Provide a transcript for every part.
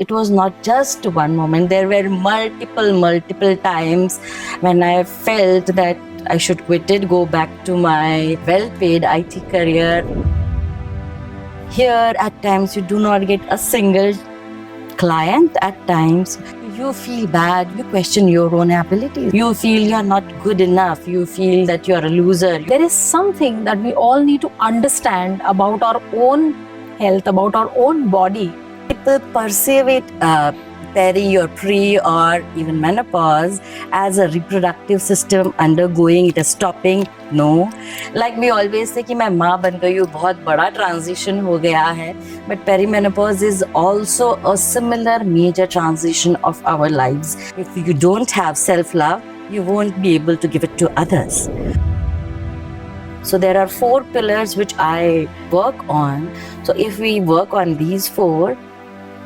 it was not just one moment. There were multiple times when I felt that I should quit it, go back to my well-paid IT career. Here, at times, you do not get a single client. At times, you feel bad, you question your own abilities, you feel you're not good enough, you feel that you're a loser. There is something that we all need to understand about our own health, about our own body. People perceive it, peri or pre or even menopause, as a reproductive system undergoing, it is stopping. No, like we always say कि मैं माँ बन गई हूँ, बहुत बड़ा transition हो गया है. But perimenopause is also a similar major transition of our lives. If you don't have self-love, you won't be able to give it to others. So there are 4 pillars which I work on. So if we work on these 4,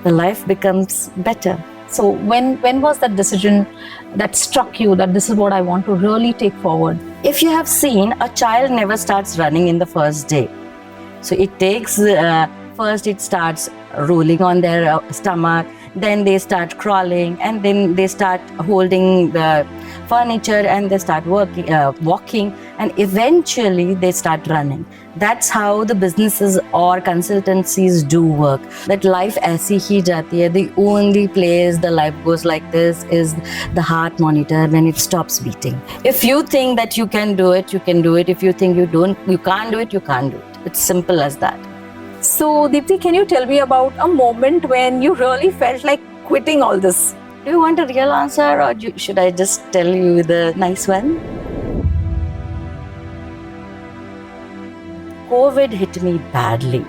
the life becomes better. So when was that decision that struck you that this is what I want to really take forward? If you have seen, a child never starts running in the first day. So it takes, first it starts rolling on their stomach, then they start crawling, and then they start holding the furniture, and they start walking, and eventually they start running. That's how the businesses or consultancies do work. That life ऐसी ही जाती है. The only place the life goes like this is the heart monitor when it stops beating. If you think that you can do it, you can do it. If you think you can't do it, you can't do it. It's simple as that. So Deepti, can you tell me about a moment when you really felt like quitting all this? Do you want a real answer, or should I just tell you the nice one? COVID hit me badly.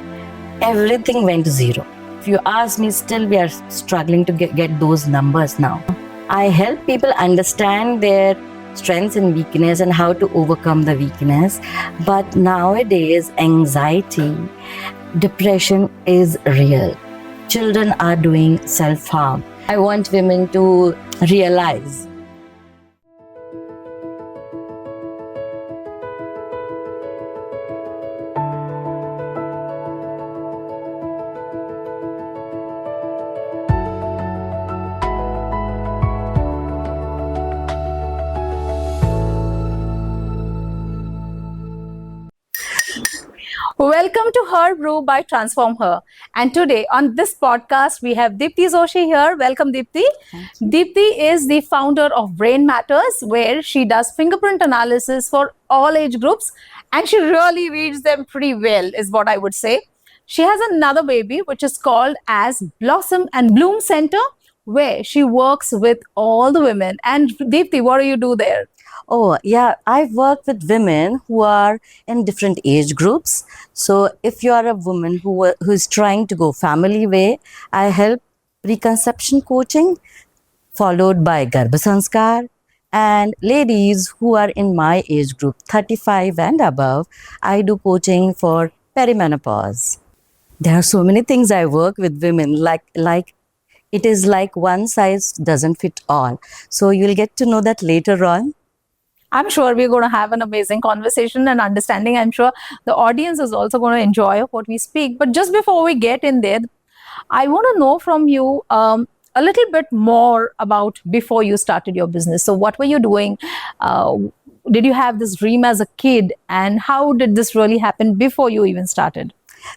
Everything went zero. If you ask me, still we are struggling to get those numbers now. I help people understand their strengths and weakness and how to overcome the weakness. But nowadays, anxiety, depression is real. Children are doing self-harm. I want women to realize. Welcome to Her Brew by Transform Her. And today on this podcast, we have Deepti Joshi here. Welcome, Deepti. Deepti is the founder of Brain Matters, where she does fingerprint analysis for all age groups. And she really reads them pretty well, is what I would say. She has another baby, which is called as Blossom and Bloom Center, where she works with all the women. And Deepti, what do you do there? Oh, yeah, I work with women who are in different age groups. So if you are a woman who is trying to go family way, I help preconception coaching, followed by Garbha Sanskar. And ladies who are in my age group, 35 and above, I do coaching for perimenopause. There are so many things I work with women, like it is like one size doesn't fit all. So you'll get to know that later on. I'm sure we're going to have an amazing conversation and understanding. I'm sure the audience is also going to enjoy what we speak. But just before we get in there, I want to know from you a little bit more about before you started your business. So what were you doing? Did you have this dream as a kid? And how did this really happen before you even started?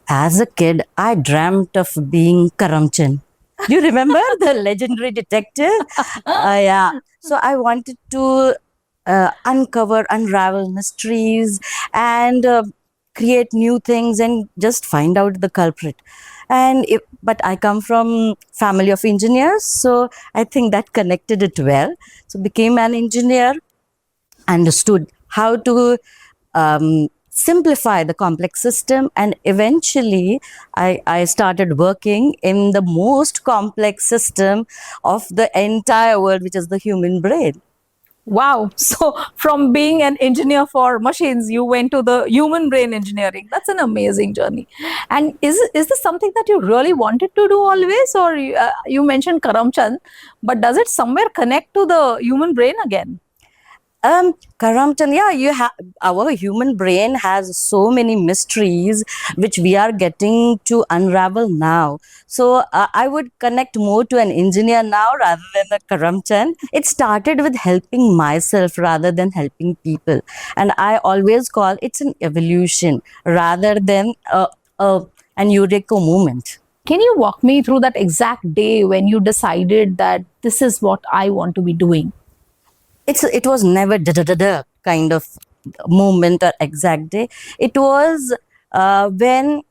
As a kid, I dreamt of being Karamchand. Do you remember the legendary detective? Yeah. So I wanted to unravel mysteries and create new things and just find out the culprit. But I come from family of engineers, so I think that connected it well. So became an engineer, understood how to simplify the complex system, and eventually I started working in the most complex system of the entire world, which is the human brain. Wow. So from being an engineer for machines, you went to the human brain engineering. That's an amazing journey. And is this something that you really wanted to do always? Or you mentioned Karamchand, but does it somewhere connect to the human brain again? Karamchan, yeah, you have our human brain has so many mysteries which we are getting to unravel now. So I would connect more to an engineer now rather than a Karamchan. It started with helping myself rather than helping people, and I always call it's an evolution rather than an eureka moment. Can you walk me through that exact day when you decided that this is what I want to be doing? It was never da da da da kind of moment or exact day. It was when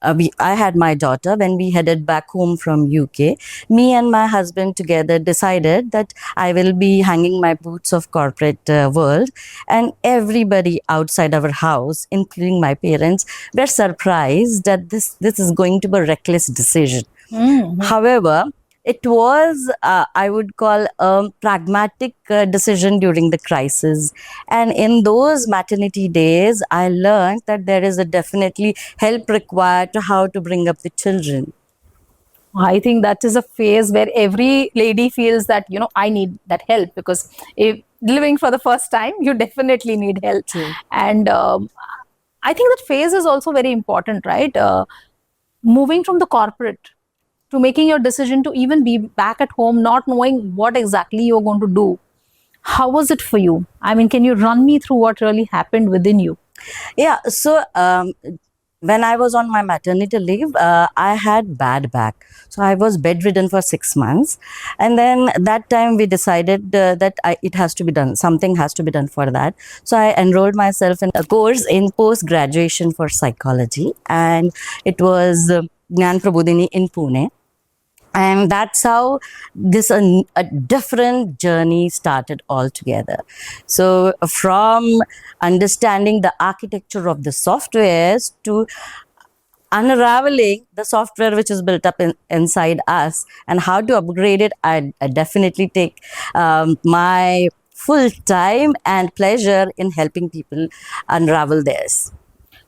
I had my daughter when we headed back home from UK. Me and my husband together decided that I will be hanging my boots of corporate world, and everybody outside our house, including my parents, were surprised that this is going to be a reckless decision. However, it was, I would call, a pragmatic decision during the crisis. And in those maternity days, I learned that there is a definitely help required to how to bring up the children. I think that is a phase where every lady feels that, I need that help, because if living for the first time, you definitely need help. True. And I think that phase is also very important, right? Moving from the corporate to making your decision to even be back at home, not knowing what exactly you're going to do. How was it for you? I mean, can you run me through what really happened within you? Yeah, so when I was on my maternity leave, I had bad back. So I was bedridden for 6 months. And then that time we decided that it has to be done. Something has to be done for that. So I enrolled myself in a course in post-graduation for psychology. And it was Gnan Prabodhini in Pune. And that's how this a different journey started altogether. So from understanding the architecture of the softwares to unraveling the software which is built up inside us and how to upgrade it, I definitely take my full time and pleasure in helping people unravel theirs.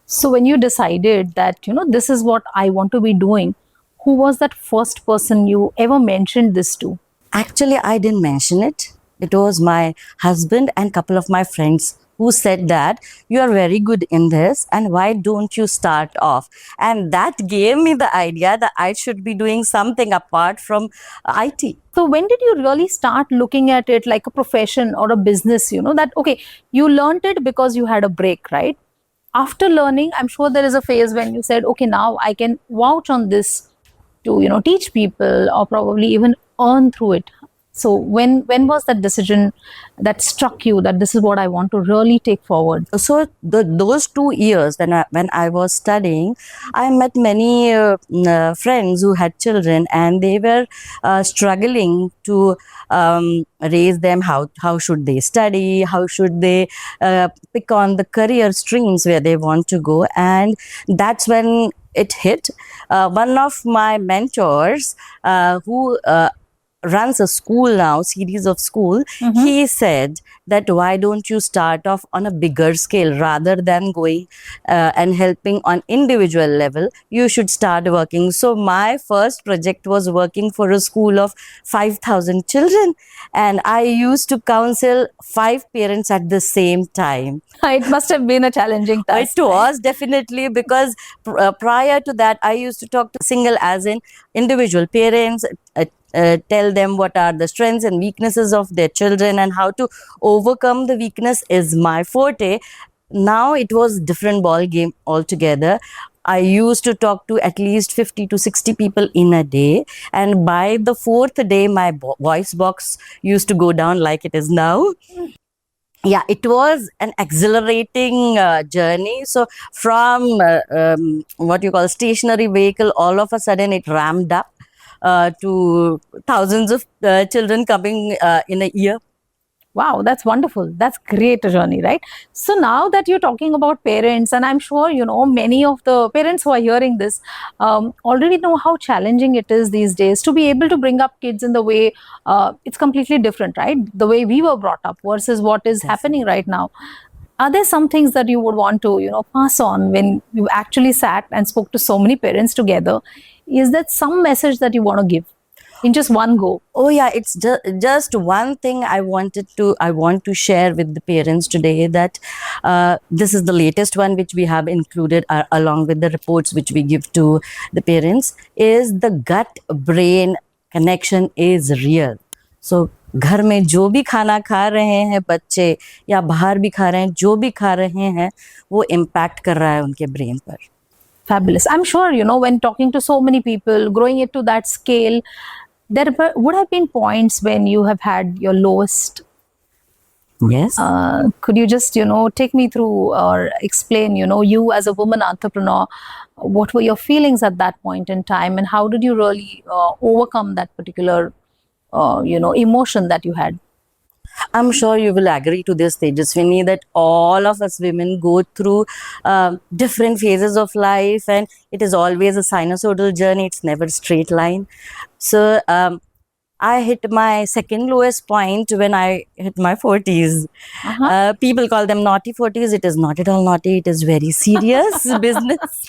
So when you decided that, this is what I want to be doing, who was that first person you ever mentioned this to? Actually, I didn't mention it. It was my husband and couple of my friends who said that you are very good in this and why don't you start off? And that gave me the idea that I should be doing something apart from IT. So when did you really start looking at it like a profession or a business, that, okay, you learned it because you had a break, right? After learning, I'm sure there is a phase when you said, okay, now I can vouch on this to, teach people or probably even earn through it. So when was that decision that struck you that this is what I want to really take forward? So those 2 years when I was studying, I met many friends who had children and they were struggling to raise them. How should they study? How should they pick on the career streams where they want to go? And that's when it hit. One of my mentors who runs a school now, series of school, he said that why don't you start off on a bigger scale rather than going and helping on individual level, you should start working. So my first project was working for a school of 5,000 children and I used to counsel 5 parents at the same time. It must have been a challenging task. It was definitely because prior to that, I used to talk to single as in individual parents, tell them what are the strengths and weaknesses of their children and how to overcome the weakness is my forte. Now it was different ball game altogether. I used to talk to at least 50 to 60 people in a day. And by the 4th day, my voice box used to go down like it is now. Yeah, it was an exhilarating journey. So from what you call stationary vehicle, all of a sudden it ramped up to thousands of children coming in a year. Wow, that's wonderful. That's great journey, right? So now that you're talking about parents, and I'm sure, many of the parents who are hearing this already know how challenging it is these days to be able to bring up kids in the way it's completely different, right? The way we were brought up versus what is happening right now. Are there some things that you would want to, pass on when you actually sat and spoke to so many parents together? Is that some message that you want to give in just one go? Oh yeah, it's just one thing I want to share with the parents today, that this is the latest one which we have included along with the reports which we give to the parents, is the gut brain connection is real. So घर में जो भी खाना खा रहे हैं बच्चे या बाहर भी खा रहे हैं, जो भी खा रहे हैं वो इम्पैक्ट कर रहा है उनके ब्रेन पर. Fabulous. I'm sure, when talking to so many people, growing it to that scale, there would have been points when you have had your lowest. Yes. Could you just, take me through or explain, you as a woman entrepreneur, what were your feelings at that point in time, and how did you really overcome that particular, emotion that you had? I'm sure you will agree to this, Tejaswini, that all of us women go through different phases of life, and it is always a sinusoidal journey. It's never a straight line. So I hit my second lowest point when I hit my 40s. People call them naughty 40s. It is not at all naughty. It is very serious business.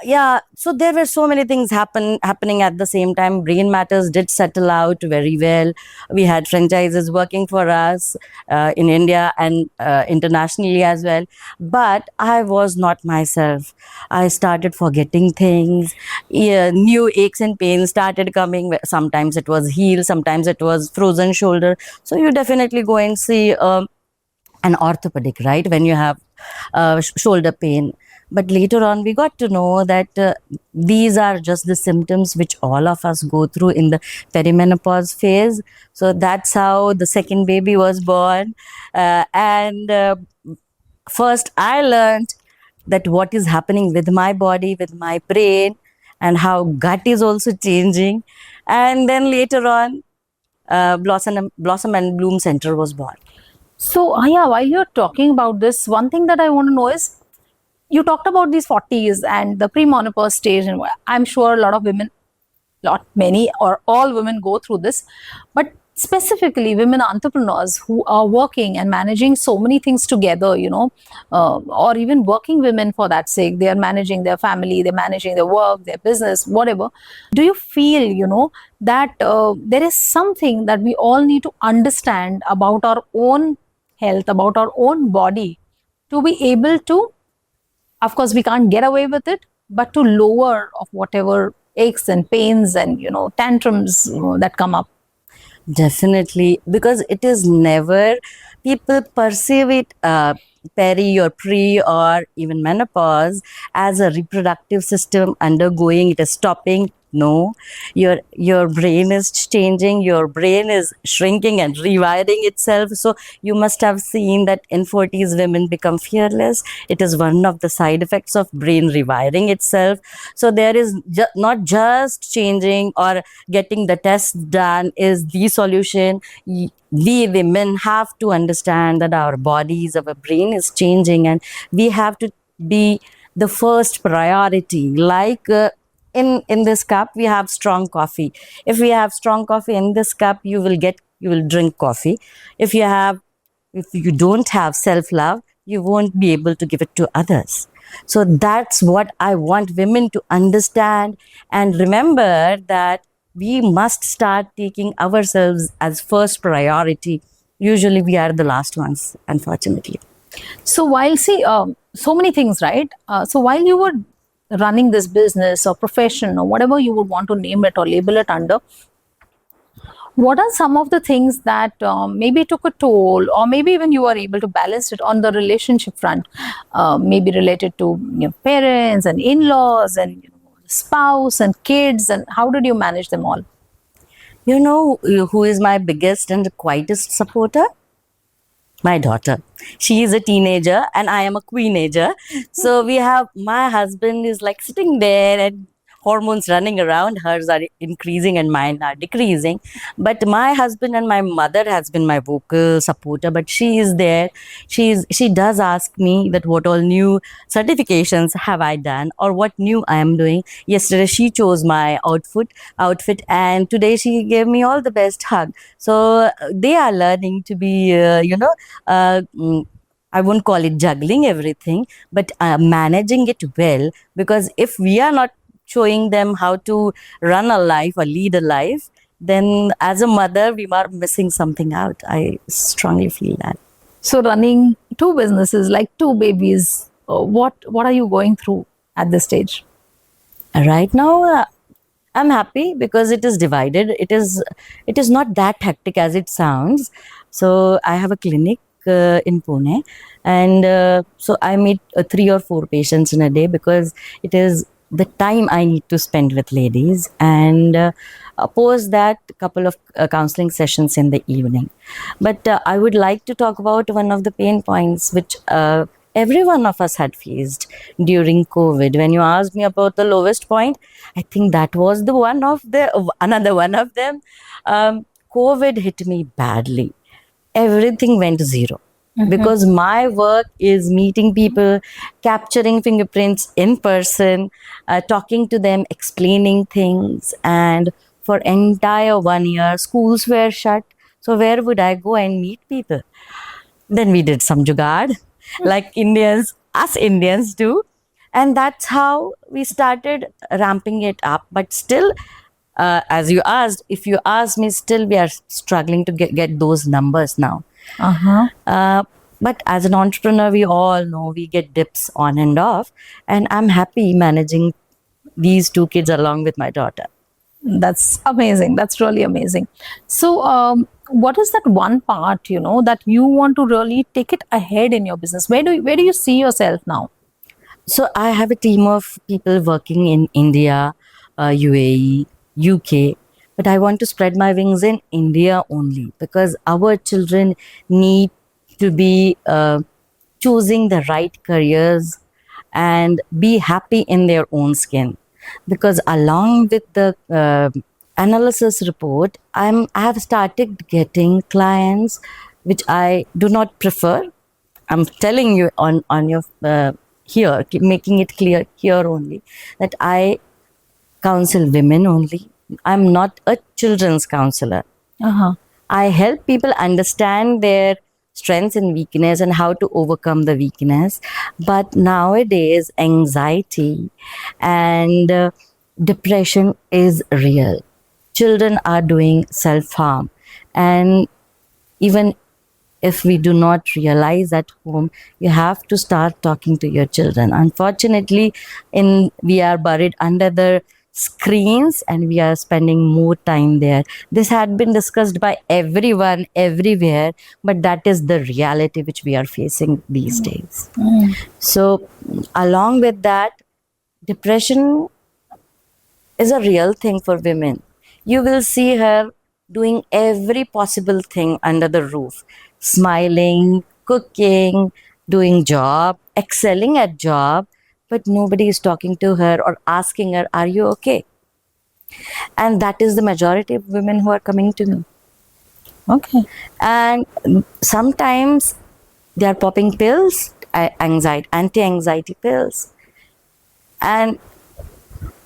Yeah, so there were so many things happening at the same time. Brain Matters did settle out very well. We had franchises working for us in India and internationally as well. But I was not myself. I started forgetting things. Yeah, new aches and pains started coming. Sometimes it was heel, sometimes it was frozen shoulder. So you definitely go and see an orthopedic, right, when you have shoulder pain. But later on, we got to know that these are just the symptoms which all of us go through in the perimenopause phase. So that's how the second baby was born. And first, I learned that what is happening with my body, with my brain, and how gut is also changing. And then later on, Blossom and Bloom Center was born. So, while you're talking about this, one thing that I want to know is, you talked about these 40s and the premenopause stage, and I'm sure a lot of women, many or all women go through this, but specifically women entrepreneurs who are working and managing so many things together, or even working women for that sake, they are managing their family, they're managing their work, their business, whatever. Do you feel, that there is something that we all need to understand about our own health, about our own body, to be able to, of course, we can't get away with it, but to lower of whatever aches and pains and, tantrums that come up? Definitely, because it is never, people perceive it, peri or pre or even menopause, as a reproductive system undergoing, it is stopping. No, your brain is changing, your brain is shrinking and rewiring itself. So you must have seen that in 40s women become fearless. It is one of the side effects of brain rewiring itself. So there is not just changing or getting the test done is the solution. We women have to understand that our bodies, our brain is changing, and we have to be the first priority. Like in this cup we have strong coffee. If we have strong coffee in this cup, you will drink coffee. If you don't have self-love, you won't be able to give it to others. So that's what I want women to understand, and remember that we must start taking ourselves as first priority. Usually we are the last ones, unfortunately. So while so many things, right? So while you were running this business or profession or whatever you would want to name it or label it under, what are some of the things that maybe took a toll, or maybe even you were able to balance it on the relationship front, maybe related to parents and in-laws and spouse and kids, and how did you manage them all? You know who is my biggest and quietest supporter? My daughter. She is a teenager and I am a queenager. So we have, my husband is like sitting there and hormones running around. Hers are increasing and mine are decreasing. But my husband and my mother has been my vocal supporter. But she is there. She does ask me that what all new certifications have I done or what new I am doing. Yesterday she chose my outfit, and today she gave me all the best hug. So they are learning to be, I won't call it juggling everything, but managing it well. Because if we are not showing them how to run a life or lead a life, then as a mother, we are missing something out. I strongly feel that. So running two businesses like two babies, what are you going through at this stage? Right now, I'm happy because it is divided. It is not that hectic as it sounds. So I have a clinic in Pune, and so I meet 3 or 4 patients in a day because it is the time I need to spend with ladies, and post that couple of counseling sessions in the evening. But I would like to talk about one of the pain points which every one of us had faced during COVID. When you asked me about the lowest point, I think that was the one of the another one of them. COVID hit me badly. Everything went zero. Because my work is meeting people, capturing fingerprints in person, talking to them, explaining things. And for entire 1 year, schools were shut. So where would I go and meet people? Then we did some jugaad, like us Indians do. And that's how we started ramping it up. But still, as you asked, if you ask me, still we are struggling to get those numbers now. But as an entrepreneur, we all know we get dips on and off. And I'm happy managing these 2 kids along with my daughter. That's amazing. That's really amazing. So, what is that one part that you want to really take it ahead in your business? Where do you see yourself now? So I have a team of people working in India, UAE, UK, but I want to spread my wings in India only because our children need to be choosing the right careers and be happy in their own skin. Because along with the analysis report, I have started getting clients which I do not prefer. I'm telling you on your here, making it clear here only that I counsel women only. I'm not a children's counselor. I help people understand their strengths and weakness and how to overcome the weakness. But nowadays, anxiety and depression is real. Children are doing self-harm. And even if we do not realize at home, you have to start talking to your children. Unfortunately, we are buried under the screens and we are spending more time there. This had been discussed by everyone, everywhere, but that is the reality which we are facing these days. So, along with that, depression is a real thing for women. You will see her doing every possible thing under the roof, smiling, cooking, doing job, excelling at job, but nobody is talking to her or asking her, are you okay? And that is the majority of women who are coming to me. Okay. And sometimes they are popping pills, anti-anxiety pills. And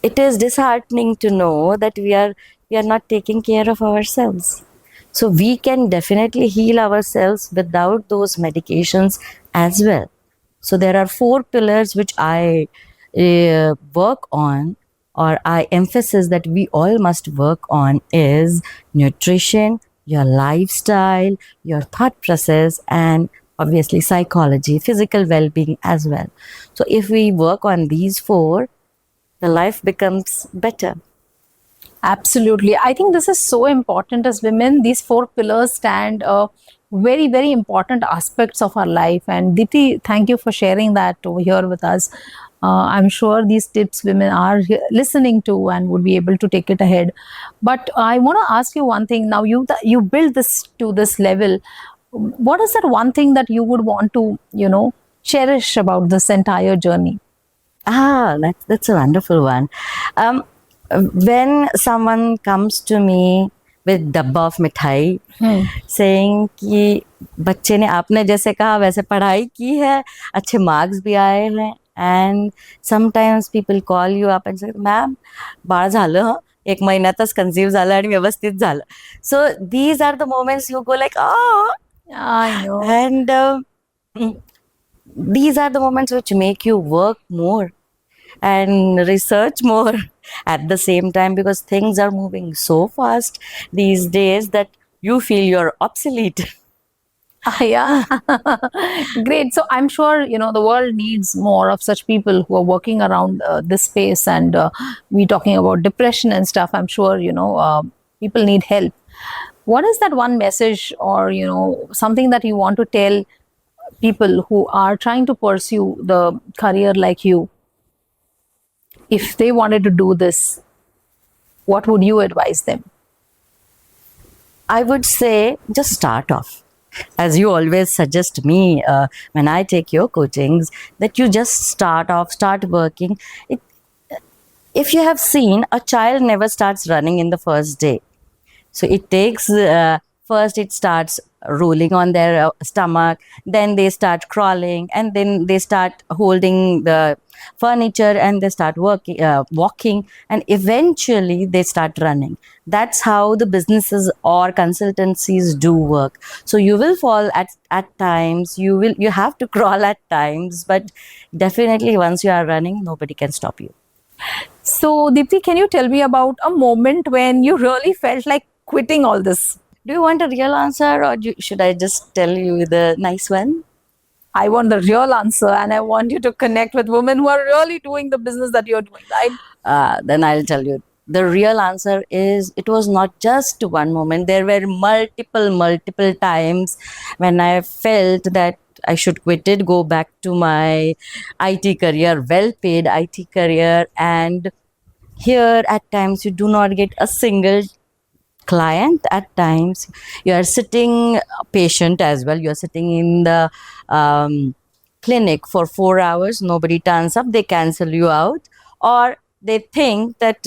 it is disheartening to know that we are not taking care of ourselves. So we can definitely heal ourselves without those medications as well. So there are 4 pillars which I work on, or I emphasize that we all must work on, is nutrition, your lifestyle, your thought process, and obviously psychology, physical well-being as well. So if we work on these 4, the life becomes better. Absolutely. I think this is so important as women. These 4 pillars stand very, very important aspects of our life. And Deepti, thank you for sharing that over here with us. I'm sure these tips women are listening to and would be able to take it ahead. But I want to ask you one thing. Now you build this to this level. What is that one thing that you would want to, cherish about this entire journey? That's a wonderful one. When someone comes to me with dabba of mithai, saying कि बच्चे ने आपने जैसे कहा वैसे पढ़ाई की है, अच्छे marks भी आए हैं, and sometimes people call you up and say, ma'am, बाळ झालं, 1 महिन्यातच conceive झालं आणि व्यवस्थित झालं. So these are the moments you go like, oh, I know. And these are the moments which make you work more. and research more at the same time, because things are moving so fast these days that you feel you're obsolete. Yeah. Great. So I'm sure, the world needs more of such people who are working around this space, and we talking about depression and stuff. I'm sure, people need help. What is that one message or, something that you want to tell people who are trying to pursue the career like you? If they wanted to do this, what would you advise them? I would say just start off. As you always suggest me when I take your coachings, that you just start off, start working. If you have seen, a child never starts running in the first day. So it takes, first it starts rolling on their stomach, then they start crawling, and then they start holding the furniture, and they start walking, and eventually they start running. That's how the businesses or consultancies do work. So you will fall at times, you have to crawl at times, but definitely once you are running, nobody can stop you. So, Deepti, can you tell me about a moment when you really felt like quitting all this? Do you want a real answer, or should I just tell you the nice one? I want the real answer, and I want you to connect with women who are really doing the business that you're doing, right? Then I'll tell you. The real answer is, it was not just one moment. There were multiple times when I felt that I should quit it, go back to my IT career, well-paid IT career. And here at times you do not get a single client. At times you are sitting patient as well, you are sitting in the clinic for 4 hours, nobody turns up, they cancel you out, or they think that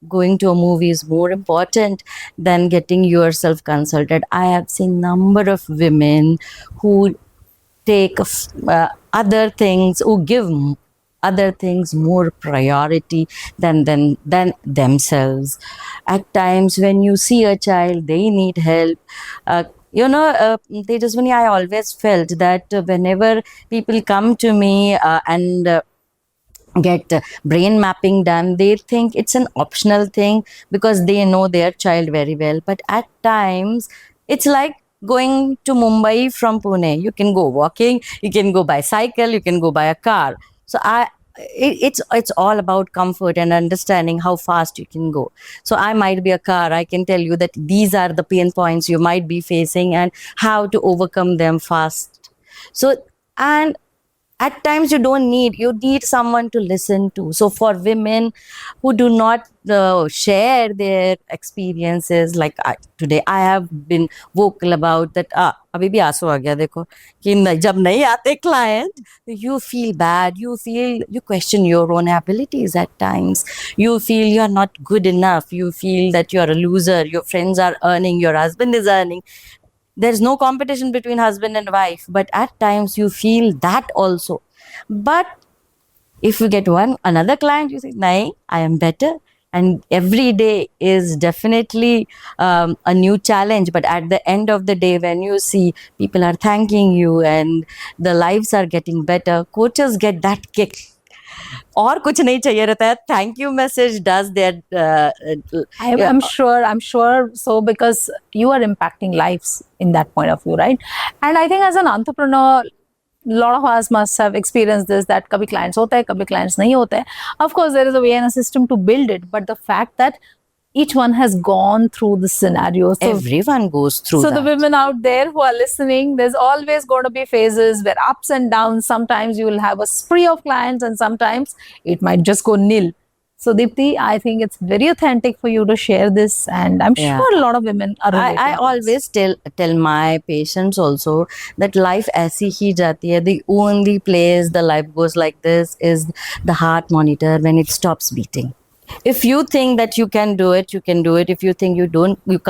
going to a movie is more important than getting yourself consulted. I have seen number of women who take other things, who give other things more priority than themselves. At times when you see a child, they need help. Tejaswini, I always felt that whenever people come to me and get brain mapping done, they think it's an optional thing because they know their child very well. But at times it's like going to Mumbai from Pune. You can go walking, you can go by cycle, you can go by a car. So it's all about comfort and understanding how fast you can go. So I might be a car, I can tell you that these are the pain points you might be facing and how to overcome them fast. So, and at times you need someone to listen to. So for women who do not share their experiences, like today I have been vocal about that. Abhi bhi aasu aa gaya dekho ki jab nahi aate client, you feel bad, you question your own abilities. At times you feel you are not good enough, you feel that you are a loser, your friends are earning, your husband is earning. There's no competition between husband and wife, but at times you feel that also. But if you get another client, you say, "Nahi, I am better." And every day is definitely a new challenge. But at the end of the day, when you see people are thanking you and the lives are getting better, coaches get that kick. और कुछ नहीं चाहिए रहता है. Thank you message does their I'm sure so, because you are impacting lives in that point of view, right? And I think as an entrepreneur, a lot of us must have experienced this, that kabhi clients hote hai, kabhi clients nahi hote hai. Of course there is a way and a system to build it, but the fact that each one has gone through the scenario. So everyone goes through so that. the women out there who are listening, there's always going to be phases where ups and downs. Sometimes you will have a spree of clients and sometimes it might just go nil. So Deepti, I think it's very authentic for you to share this, and I'm sure a lot of women are related. I always tell my patients also that life aisi hi jati hai. The only place the life goes like this is the heart monitor when it stops beating. If you think that you can do it, you can do it. If you think you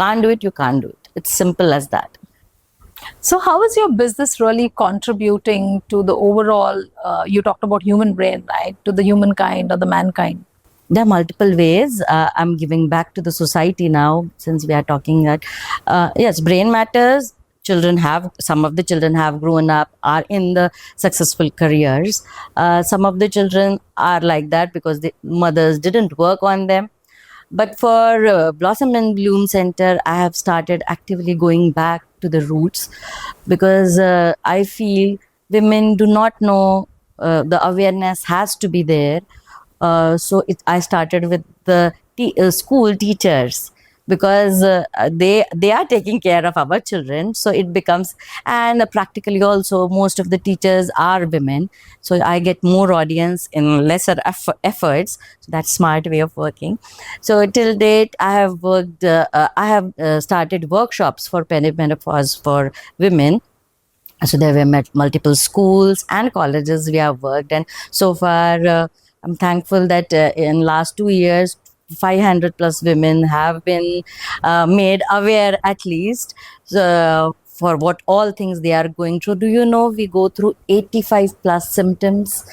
can't do it, you can't do it. It's simple as that. So how is your business really contributing to the overall, you talked about human brain, right? To the humankind or the mankind? There are multiple ways. I'm giving back to the society now, since we are talking that. Yes, Brain Matters some of the children have grown up, are in the successful careers. Some of the children are like that because the mothers didn't work on them. But for Blossom and Bloom Center, I have started actively going back to the roots because I feel women do not know, the awareness has to be there. I started with the school teachers because they are taking care of our children, so it becomes, and practically also most of the teachers are women, so I get more audience in lesser efforts. So that's smart way of working. So till date I have worked I have started workshops for perimenopause for women. So there were multiple schools and colleges we have worked, and so far I'm thankful that in last 2 years 500 plus women have been made aware, at least, for what all things they are going through. Do you know we go through 85 plus symptoms?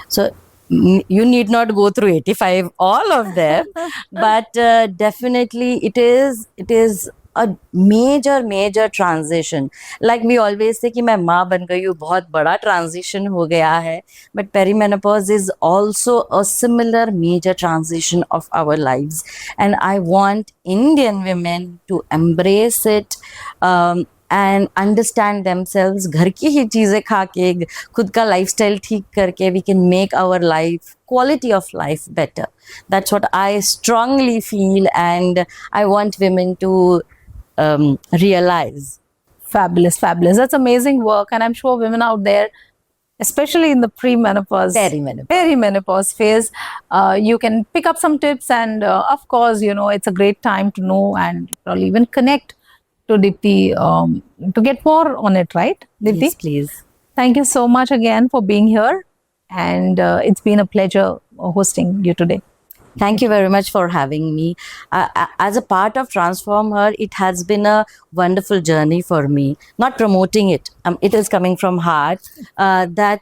So you need not go through 85 all of them, but definitely it is a major transition. Like we always say कि मैं माँ बन गई हूँ, बहुत बड़ा transition हो गया है. But perimenopause is also a similar major transition of our lives, and I want Indian women to embrace it and understand themselves. घर की ही चीजें खा के, खुद का lifestyle ठीक करके, we can make our life, quality of life better. That's what I strongly feel, and I want women to realize. Fabulous. That's amazing work. And I'm sure women out there, especially in the perimenopause phase, you can pick up some tips, and of course, it's a great time to know and probably even connect to Deepti to get more on it, right, Deepti? Yes, please. Thank you so much again for being here, and it's been a pleasure hosting you today. Thank you very much for having me. As a part of Transform Her, it has been a wonderful journey for me. Not promoting it, it is coming from heart. That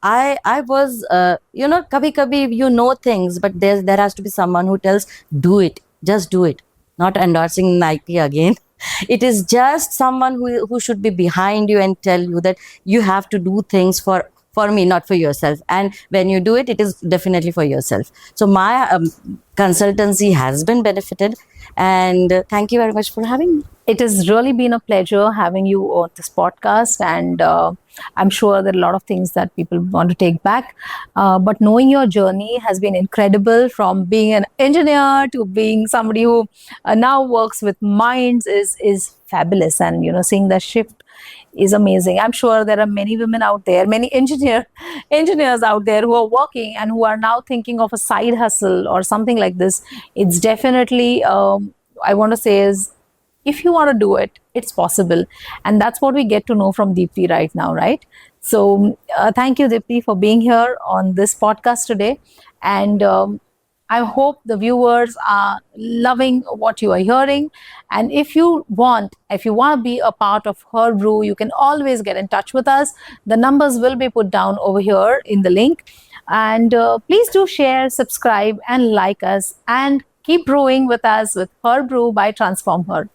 I was, kabhi you know things, but there has to be someone who tells, do it, just do it. Not endorsing Nike again. It is just someone who should be behind you and tell you that you have to do things for me, not for yourself. And when you do it, it is definitely for yourself. So my consultancy has been benefited, and thank you very much for having me. It has really been a pleasure having you on this podcast, and I'm sure there are a lot of things that people want to take back. But knowing your journey has been incredible, from being an engineer to being somebody who now works with minds is fabulous, and seeing that shift is amazing. I'm sure there are many women out there, many engineers out there who are working and who are now thinking of a side hustle or something like this. It's definitely, I want to say is, if you want to do it, it's possible. And that's what we get to know from Deepti right now, right? So thank you, Deepti, for being here on this podcast today. And I hope the viewers are loving what you are hearing. And if you want to be a part of Her Brew, you can always get in touch with us. The numbers will be put down over here in the link. And please do share, subscribe, and like us, and keep brewing with us with Her Brew by Transform Her.